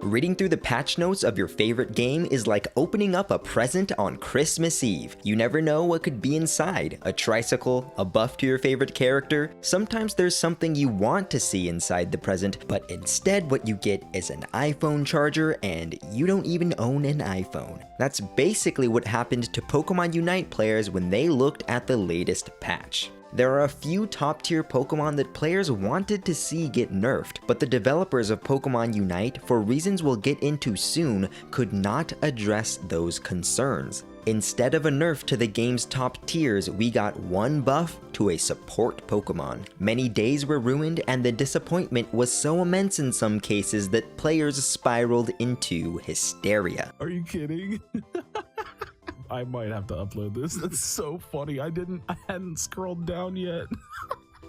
Reading through the patch notes of your favorite game is like opening up a present on Christmas Eve. You never know what could be inside. A tricycle, a buff to your favorite character. Sometimes there's something you want to see inside the present, but instead what you get is an iPhone charger and you don't even own an iPhone. That's basically what happened to Pokemon Unite players when they looked at the latest patch. There are a few top tier Pokemon that players wanted to see get nerfed, but the developers of Pokemon Unite, for reasons we'll get into soon, could not address those concerns. Instead of a nerf to the game's top tiers, we got one buff to a support Pokemon. Many days were ruined and the disappointment was so immense in some cases that players spiraled into hysteria. Are you kidding? I might have to upload this. That's so funny. I hadn't scrolled down yet.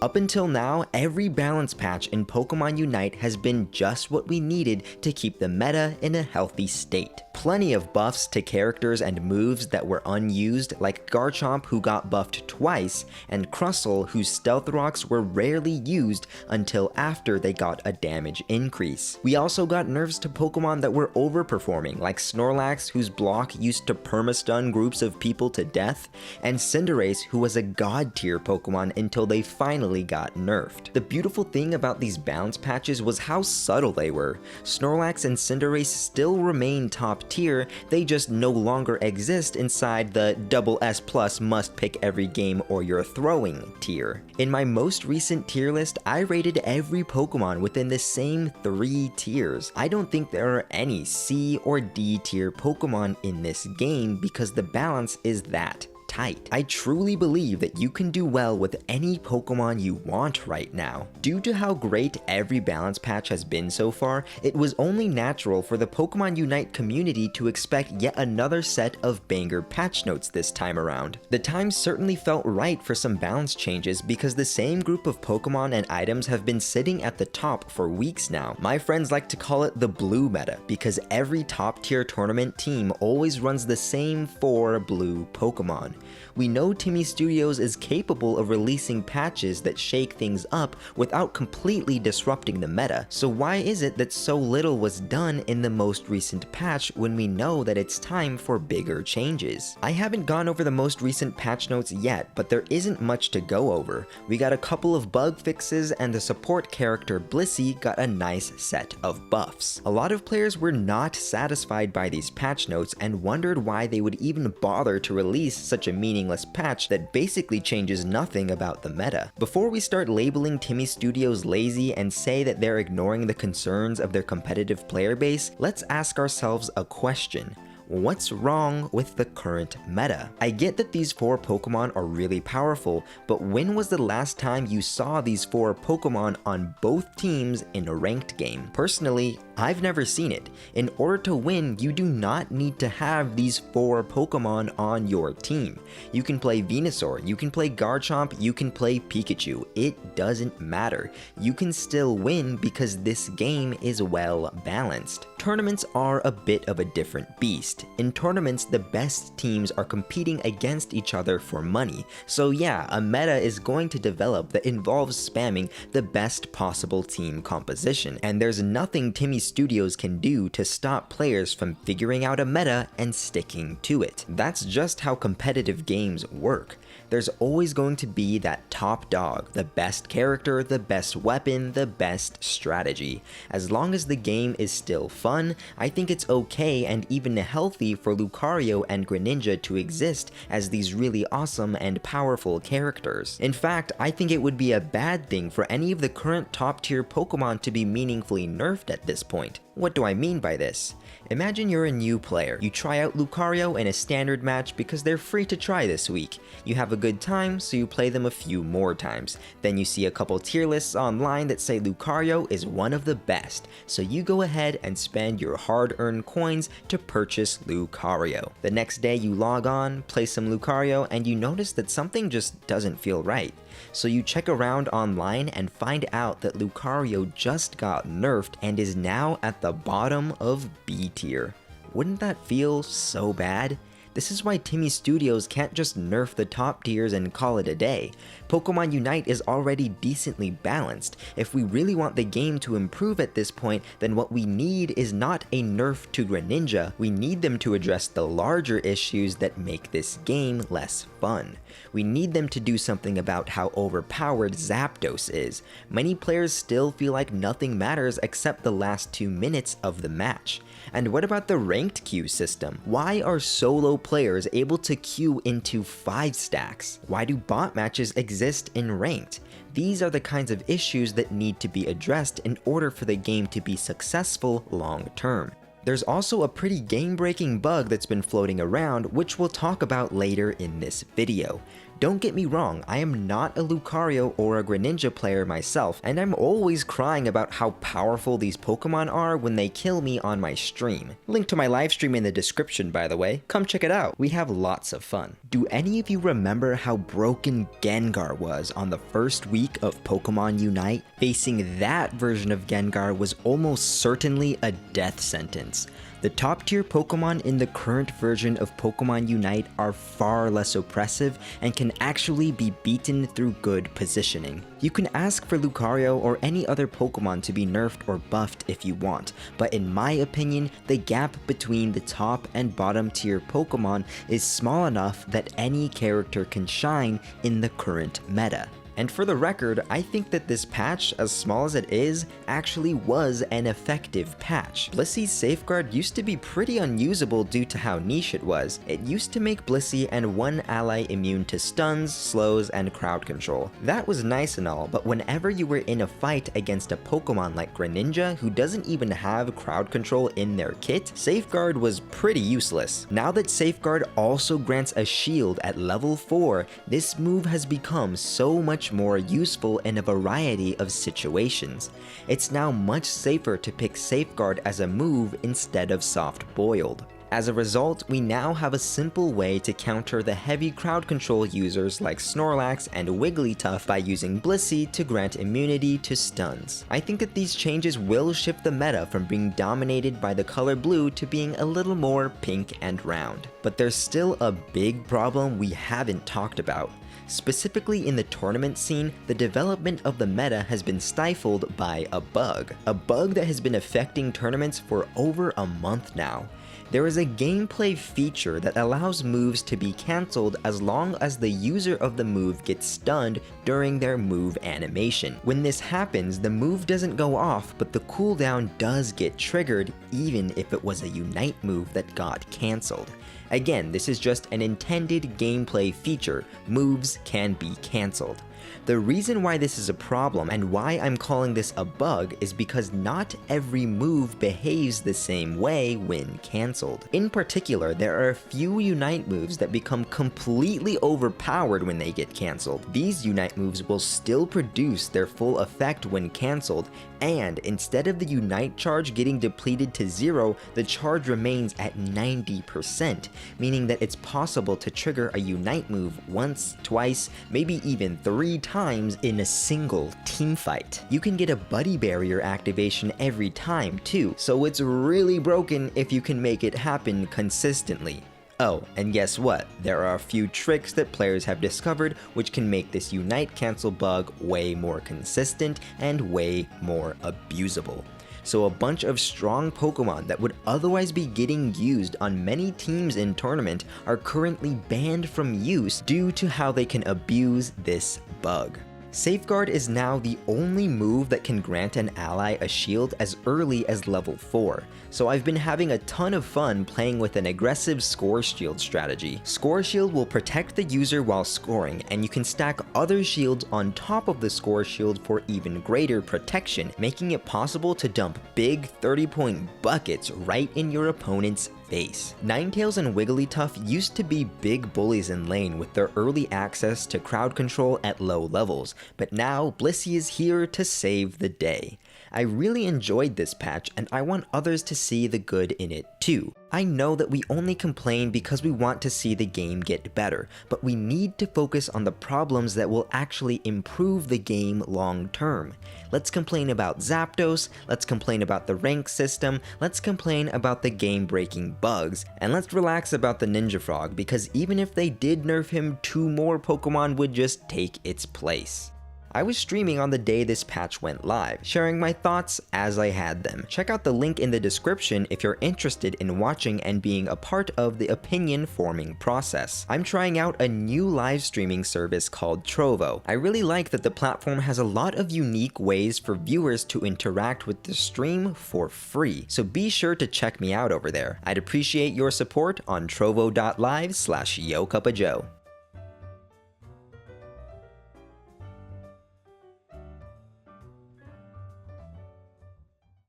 Up until now, every balance patch in Pokemon Unite has been just what we needed to keep the meta in a healthy state. Plenty of buffs to characters and moves that were unused, like Garchomp, who got buffed twice, and Crustle, whose stealth rocks were rarely used until after they got a damage increase. We also got nerfs to Pokemon that were overperforming, like Snorlax, whose block used to perma-stun groups of people to death, and Cinderace, who was a god tier Pokemon until they finally got nerfed. The beautiful thing about these balance patches was how subtle they were. Snorlax and Cinderace still remain top tier, they just no longer exist inside the SS+ must pick every game or you're throwing tier. In my most recent tier list, I rated every Pokemon within the same 3 tiers. I don't think there are any C or D tier Pokemon in this game because the balance is that tight. I truly believe that you can do well with any Pokemon you want right now. Due to how great every balance patch has been so far, it was only natural for the Pokemon Unite community to expect yet another set of banger patch notes this time around. The time certainly felt right for some balance changes because the same group of Pokemon and items have been sitting at the top for weeks now. My friends like to call it the blue meta because every top tier tournament team always runs the same 4 blue Pokemon. We know Timmy Studios is capable of releasing patches that shake things up without completely disrupting the meta, so why is it that so little was done in the most recent patch when we know that it's time for bigger changes? I haven't gone over the most recent patch notes yet, but there isn't much to go over. We got a couple of bug fixes and the support character Blissey got a nice set of buffs. A lot of players were not satisfied by these patch notes and wondered why they would even bother to release such a meaningless patch that basically changes nothing about the meta. Before we start labeling Timmy Studios lazy and say that they're ignoring the concerns of their competitive player base, let's ask ourselves a question. What's wrong with the current meta? I get that these 4 Pokemon are really powerful, but when was the last time you saw these 4 Pokemon on both teams in a ranked game? Personally, I've never seen it. In order to win, you do not need to have these 4 Pokemon on your team. You can play Venusaur, you can play Garchomp, you can play Pikachu. It doesn't matter. You can still win because this game is well balanced. Tournaments are a bit of a different beast. In tournaments, the best teams are competing against each other for money. So yeah, a meta is going to develop that involves spamming the best possible team composition. And there's nothing Timmy Studios can do to stop players from figuring out a meta and sticking to it. That's just how competitive games work. There's always going to be that top dog, the best character, the best weapon, the best strategy. As long as the game is still fun, I think it's okay and even healthy for Lucario and Greninja to exist as these really awesome and powerful characters. In fact, I think it would be a bad thing for any of the current top tier Pokemon to be meaningfully nerfed at this point. What do I mean by this? Imagine you're a new player. You try out Lucario in a standard match because they're free to try this week. You have a good time, so you play them a few more times. Then you see a couple tier lists online that say Lucario is one of the best, so you go ahead and spend your hard-earned coins to purchase Lucario. The next day you log on, play some Lucario, and you notice that something just doesn't feel right. So you check around online and find out that Lucario just got nerfed and is now at the bottom of B tier. Wouldn't that feel so bad? This is why Timmy Studios can't just nerf the top tiers and call it a day. Pokemon Unite is already decently balanced. If we really want the game to improve at this point, then what we need is not a nerf to Greninja, we need them to address the larger issues that make this game less fun. We need them to do something about how overpowered Zapdos is. Many players still feel like nothing matters except the last 2 minutes of the match. And what about the ranked queue system? Why are solo players able to queue into 5 stacks? Why do bot matches exist in ranked? These are the kinds of issues that need to be addressed in order for the game to be successful long term. There's also a pretty game-breaking bug that's been floating around, which we'll talk about later in this video. Don't get me wrong, I am not a Lucario or a Greninja player myself, and I'm always crying about how powerful these Pokemon are when they kill me on my stream. Link to my livestream in the description, by the way. Come check it out. We have lots of fun. Do any of you remember how broken Gengar was on the first week of Pokemon Unite? Facing that version of Gengar was almost certainly a death sentence. The top tier Pokemon in the current version of Pokemon Unite are far less oppressive and can actually be beaten through good positioning. You can ask for Lucario or any other Pokemon to be nerfed or buffed if you want, but in my opinion, the gap between the top and bottom tier Pokemon is small enough that any character can shine in the current meta. And for the record, I think that this patch, as small as it is, actually was an effective patch. Blissey's Safeguard used to be pretty unusable due to how niche it was. It used to make Blissey and one ally immune to stuns, slows, and crowd control. That was nice and all, but whenever you were in a fight against a Pokemon like Greninja, who doesn't even have crowd control in their kit, Safeguard was pretty useless. Now that Safeguard also grants a shield at level 4, this move has become so much more useful in a variety of situations. It's now much safer to pick Safeguard as a move instead of soft boiled. As a result, we now have a simple way to counter the heavy crowd control users like Snorlax and Wigglytuff by using Blissey to grant immunity to stuns. I think that these changes will shift the meta from being dominated by the color blue to being a little more pink and round. But there's still a big problem we haven't talked about. Specifically in the tournament scene, the development of the meta has been stifled by a bug that has been affecting tournaments for over a month now. There is a gameplay feature that allows moves to be cancelled as long as the user of the move gets stunned during their move animation. When this happens, the move doesn't go off, but the cooldown does get triggered even if it was a Unite move that got cancelled. Again, this is just an intended gameplay feature. Moves can be cancelled. The reason why this is a problem and why I'm calling this a bug is because not every move behaves the same way when cancelled. In particular, there are a few Unite moves that become completely overpowered when they get cancelled. These Unite moves will still produce their full effect when cancelled, and instead of the Unite charge getting depleted to 0, the charge remains at 90%, meaning that it's possible to trigger a Unite move once, twice, maybe even 3 times in a single team fight. You can get a buddy barrier activation every time too, so it's really broken if you can make it happen consistently. Oh, and guess what? There are a few tricks that players have discovered which can make this Unite cancel bug way more consistent and way more abusable. So a bunch of strong Pokemon that would otherwise be getting used on many teams in tournament are currently banned from use due to how they can abuse this bug. Safeguard is now the only move that can grant an ally a shield as early as level 4, so I've been having a ton of fun playing with an aggressive score shield strategy. Score shield will protect the user while scoring, and you can stack other shields on top of the score shield for even greater protection, making it possible to dump big 30-point buckets right in your opponent's face. Ninetales and Wigglytuff used to be big bullies in lane with their early access to crowd control at low levels, but now Blissey is here to save the day. I really enjoyed this patch and I want others to see the good in it too. I know that we only complain because we want to see the game get better, but we need to focus on the problems that will actually improve the game long term. Let's complain about Zapdos, let's complain about the rank system, let's complain about the game-breaking bugs, and let's relax about the Ninja Frog because even if they did nerf him, 2 more Pokemon would just take its place. I was streaming on the day this patch went live, sharing my thoughts as I had them. Check out the link in the description if you're interested in watching and being a part of the opinion forming process. I'm trying out a new live streaming service called Trovo. I really like that the platform has a lot of unique ways for viewers to interact with the stream for free, so be sure to check me out over there. I'd appreciate your support on trovo.live/yocuppajoe.